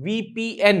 VPN।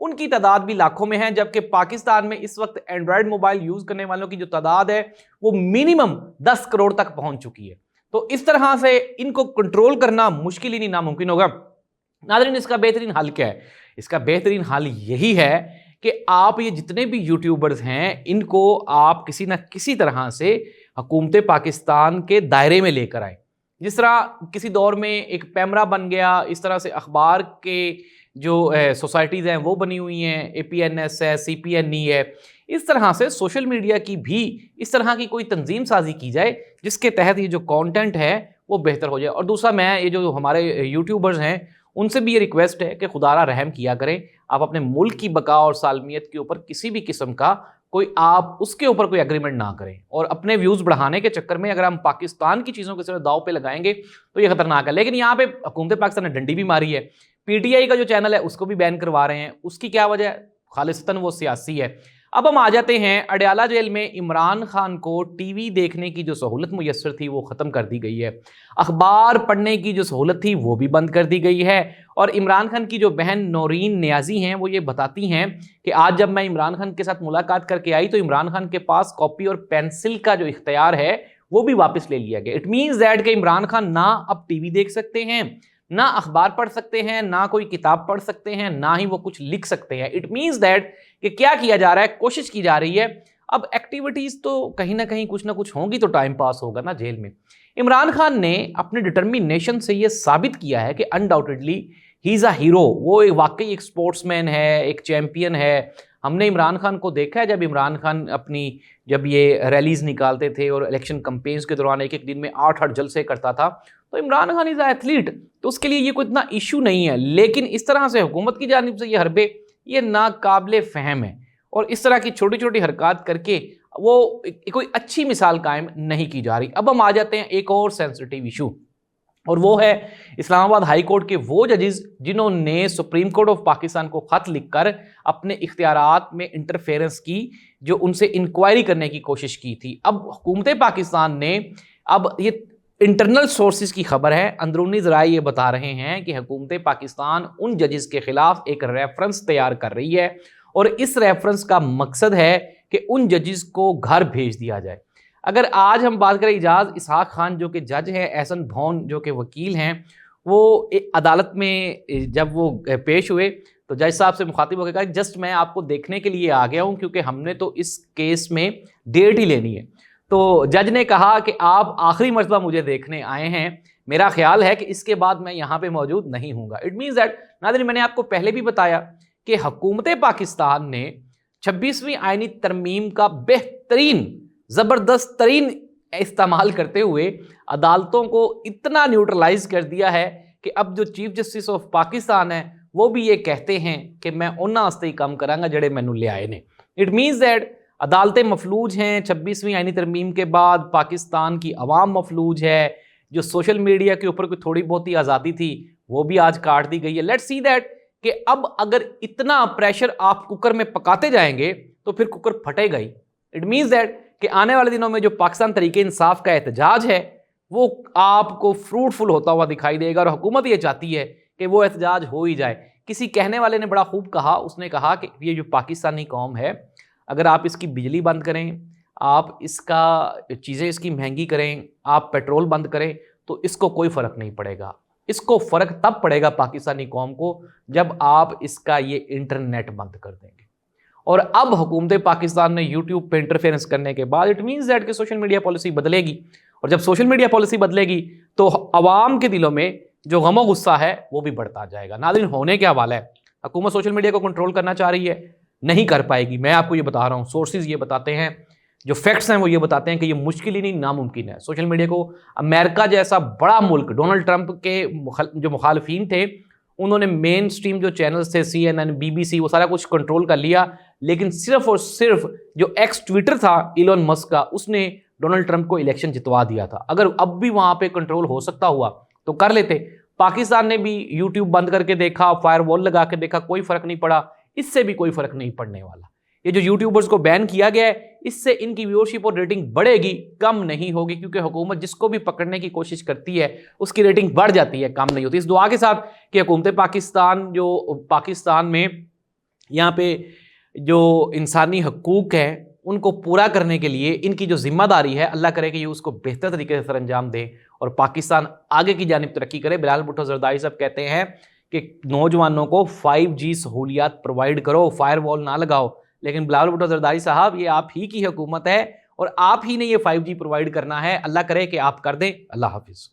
ان کی تعداد بھی لاکھوں میں ہے، جبکہ پاکستان میں اس وقت اینڈرائڈ موبائل یوز کرنے والوں کی جو تعداد ہے وہ منیمم 10 کروڑ تک پہنچ چکی ہے۔ تو اس طرح سے ان کو کنٹرول کرنا مشکل ہی نہیں ناممکن ہوگا۔ ناظرین، اس کا بہترین حل کیا ہے؟ اس کا بہترین حل یہی ہے کہ آپ یہ جتنے بھی یوٹیوبرز ہیں ان کو آپ کسی نہ کسی طرح سے حکومت پاکستان کے دائرے میں لے کر آئیں۔ جس طرح کسی دور میں ایک پیمرا بن گیا، اس طرح سے اخبار کے جو سوسائٹیز ہیں وہ بنی ہوئی ہیں، APNS ہے، CPNE ہے، اس طرح سے سوشل میڈیا کی بھی اس طرح کی کوئی تنظیم سازی کی جائے جس کے تحت یہ جو کانٹینٹ ہے وہ بہتر ہو جائے۔ اور دوسرا، میں یہ جو ہمارے یوٹیوبرز ہیں ان سے بھی یہ ریکویسٹ ہے کہ خدا را رحم کیا کریں، آپ اپنے ملک کی بقا اور سالمیت کے اوپر کسی بھی قسم کا آپ اس کے اوپر کوئی اگریمنٹ نہ کریں، اور اپنے ویوز بڑھانے کے چکر میں اگر ہم پاکستان کی چیزوں کے صرف داؤ پہ لگائیں گے تو یہ خطرناک ہے۔ لیکن یہاں پہ حکومت پاکستان نے ڈنڈی بھی ماری ہے، PTI کا جو چینل ہے اس کو بھی بین کروا رہے ہیں۔ اس کی کیا وجہ ہے؟ خالصتاً وہ سیاسی ہے۔ اب ہم آ جاتے ہیں اڈیالہ جیل میں عمران خان کو ٹی وی دیکھنے کی جو سہولت میسر تھی وہ ختم کر دی گئی ہے، اخبار پڑھنے کی جو سہولت تھی وہ بھی بند کر دی گئی ہے۔ اور عمران خان کی جو بہن نورین نیازی ہیں وہ یہ بتاتی ہیں کہ آج جب میں عمران خان کے ساتھ ملاقات کر کے آئی تو عمران خان کے پاس کاپی اور پینسل کا جو اختیار ہے وہ بھی واپس لے لیا گیا۔ اٹ مینز دیٹ کہ عمران خان نہ اب ٹی وی دیکھ سکتے ہیں، نہ اخبار پڑھ سکتے ہیں، نہ کوئی کتاب پڑھ سکتے ہیں، نہ ہی وہ کچھ لکھ سکتے ہیں۔ اٹ مینز دیٹ کہ کیا کیا جا رہا ہے، کوشش کی جا رہی ہے اب ایکٹیویٹیز تو کہیں نہ کہیں کچھ نہ کچھ ہوں گی تو ٹائم پاس ہوگا نا جیل میں۔ عمران خان نے اپنے ڈٹرمینیشن سے یہ ثابت کیا ہے کہ undoubtedly he is a hero, وہ واقعی ایک سپورٹس مین ہے، ایک چیمپئن ہے۔ ہم نے عمران خان کو دیکھا ہے جب عمران خان جب یہ ریلیز نکالتے تھے اور الیکشن کمپینز کے دوران ایک دن میں 8 جلسے کرتا تھا، تو عمران خان از اے ایتھلیٹ، تو اس کے لیے یہ کوئی اتنا ایشو نہیں ہے۔ لیکن اس طرح سے حکومت کی جانب سے یہ حربے یہ ناقابل فہم ہے، اور اس طرح کی چھوٹی چھوٹی حرکات کر کے وہ کوئی اچھی مثال قائم نہیں کی جا رہی۔ اب ہم آ جاتے ہیں ایک اور سینسٹیو ایشو، اور وہ ہے اسلام آباد ہائی کورٹ کے وہ ججز جنہوں نے سپریم کورٹ آف پاکستان کو خط لکھ کر اپنے اختیارات میں انٹرفیرنس کی، جو ان سے انکوائری کرنے کی کوشش کی تھی۔ اب حکومت پاکستان نے، اب یہ انٹرنل سورسز کی خبر ہے، اندرونی ذرائع یہ بتا رہے ہیں کہ حکومت پاکستان ان ججز کے خلاف ایک ریفرنس تیار کر رہی ہے، اور اس ریفرنس کا مقصد ہے کہ ان ججز کو گھر بھیج دیا جائے۔ اگر آج ہم بات کریں اعجاز اسحاق خان جو کہ جج ہیں، احسن بھون جو کہ وکیل ہیں، وہ عدالت میں جب وہ پیش ہوئے تو جج صاحب سے مخاطب ہو کے کہا جسٹ میں آپ کو دیکھنے کے لیے آ گیا ہوں کیونکہ ہم نے تو اس کیس میں ڈیٹ ہی لینی ہے۔ تو جج نے کہا کہ آپ آخری مرتبہ مجھے دیکھنے آئے ہیں، میرا خیال ہے کہ اس کے بعد میں یہاں پہ موجود نہیں ہوں گا۔ اٹ مینز دیٹ، ناظرین میں نے آپ کو پہلے بھی بتایا کہ حکومت پاکستان نے 26ویں آئینی ترمیم کا بہترین زبردست ترین استعمال کرتے ہوئے عدالتوں کو اتنا نیوٹرلائز کر دیا ہے کہ اب جو چیف جسٹس آف پاکستان ہے وہ بھی یہ کہتے ہیں کہ میں انہاں واسطے ہی کام کرانگا جڑے مینو لے آئے نے۔ اٹ مینز دیٹ عدالتیں مفلوج ہیں، 26ویں آئینی ترمیم کے بعد پاکستان کی عوام مفلوج ہے، جو سوشل میڈیا کے اوپر کوئی تھوڑی بہت ہی آزادی تھی وہ بھی آج کاٹ دی گئی ہے۔ لیٹس سی دیٹ کہ اب اگر اتنا پریشر آپ کوکر میں پکاتے جائیں گے تو پھر کوکر پھٹے گا ہی۔ اٹ مینز دیٹ کہ آنے والے دنوں میں جو پاکستان تحریک انصاف کا احتجاج ہے وہ آپ کو فروٹفل ہوتا ہوا دکھائی دے گا، اور حکومت یہ چاہتی ہے کہ وہ احتجاج ہو ہی جائے۔ کسی کہنے والے نے بڑا خوب کہا، اس نے کہا کہ یہ جو پاکستانی قوم ہے، اگر آپ اس کی بجلی بند کریں، آپ اس کا چیزیں اس کی مہنگی کریں، آپ پیٹرول بند کریں تو اس کو کوئی فرق نہیں پڑے گا۔ اس کو فرق تب پڑے گا پاکستانی قوم کو جب آپ اس کا یہ انٹرنیٹ بند کر دیں گے۔ اور اب حکومت پاکستان نے یوٹیوب پہ انٹرفیئرنس کرنے کے بعد اٹ مینز دیٹ کہ سوشل میڈیا پالیسی بدلے گی، اور جب سوشل میڈیا پالیسی بدلے گی تو عوام کے دلوں میں جو غم و غصہ ہے وہ بھی بڑھتا جائے گا۔ ناظرین ہونے کیا والا ہے، حکومت سوشل میڈیا کو کنٹرول کرنا چاہ رہی ہے، نہیں کر پائے گی۔ میں آپ کو یہ بتا رہا ہوں، سورسز یہ بتاتے ہیں، جو فیکٹس ہیں وہ یہ بتاتے ہیں کہ یہ مشکل ہی نہیں ناممکن ہے۔ سوشل میڈیا کو امریکہ جیسا بڑا ملک، ڈونلڈ ٹرمپ کے جو مخالفین تھے انہوں نے مین سٹریم جو چینلز تھے CNN BBC وہ سارا کچھ کنٹرول کر لیا، لیکن صرف اور صرف جو ایکس ٹویٹر تھا ایلون مسک کا، اس نے ڈونلڈ ٹرمپ کو الیکشن جتوا دیا تھا۔ اگر اب بھی وہاں پہ کنٹرول ہو سکتا ہوا تو کر لیتے۔ پاکستان نے بھی یوٹیوب بند کر کے دیکھا، فائر وال لگا کے دیکھا، کوئی فرق نہیں پڑا، اس سے بھی کوئی فرق نہیں پڑنے والا۔ یہ جو یوٹیوبرز کو بین کیا گیا ہے اس سے ان کی ویورشپ اور ریٹنگ بڑھے گی، کم نہیں ہوگی، کیونکہ حکومت جس کو بھی پکڑنے کی کوشش کرتی ہے اس کی ریٹنگ بڑھ جاتی ہے، کم نہیں ہوتی۔ اس دعا کے ساتھ کہ حکومت پاکستان جو پاکستان میں یہاں پہ جو انسانی حقوق ہیں ان کو پورا کرنے کے لیے ان کی جو ذمہ داری ہے، اللہ کرے کہ یہ اس کو بہتر طریقے سے سر انجام دیں اور پاکستان آگے کی جانب ترقی کرے۔ بلال بھٹو زرداری صاحب کہتے ہیں کہ نوجوانوں کو 5G سہولیات پرووائڈ کرو، فائر وال نہ لگاؤ، لیکن بلال بھٹو زرداری صاحب یہ آپ ہی کی حکومت ہے اور آپ ہی نے یہ 5G پرووائڈ کرنا ہے، اللہ کرے کہ آپ کر دیں۔ اللہ حافظ۔